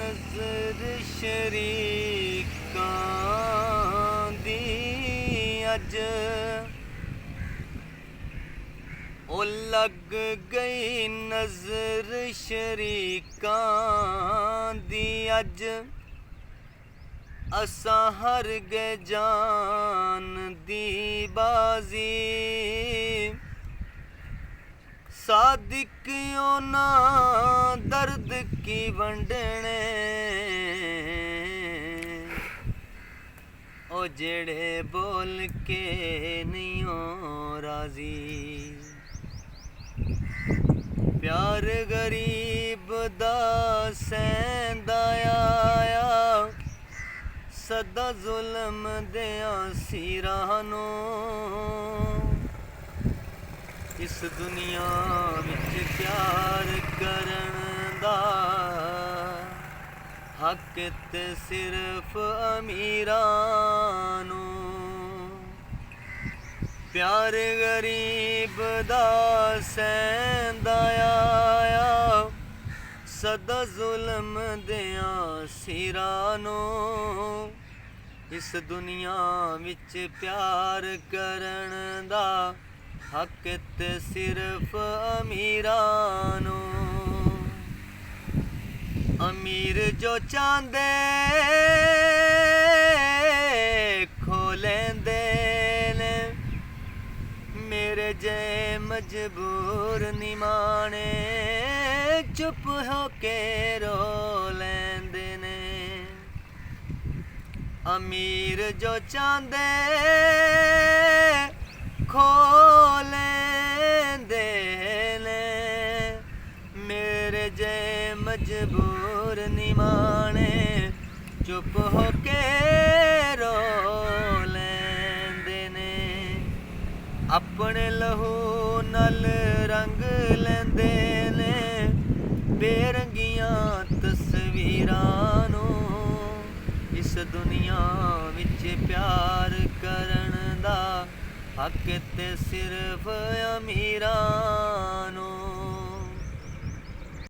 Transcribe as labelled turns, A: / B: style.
A: नज़र शरीकां दी अज ओ लग गई नज़र शरीकां दी अज असां हर गए जान दी बाजी सादिक ओना दर्द की वंडने ओ जेड़े बोल के नहीं हो राजी प्यार गरीब दा सैंदा आया सदा जुल्म दिया सिरानो इस दुनिया विच प्यार करन दा हक ते सिर्फ अमीरां प्यार गरीब दा सैंदा आया सदा जुल्म दिया सिरानो इस दुनिया विच प्यार करन दा हक ते सिर्फ अमीरां अमीर जो चांदे खो लेंदे ने मेरे जे मजबूर निमाने चुप होके रो लेंदे ने अमीर जो चांदे खो लेंदे ने मेरे जे मजबूर निमाने चुप होके रो लेंदे ने अपने लहू नल रंग लेंदे ने बेरंगियां तस्वीरां इस दुनिया विच प्यार करन दा हक ते सिर्फ अमीरां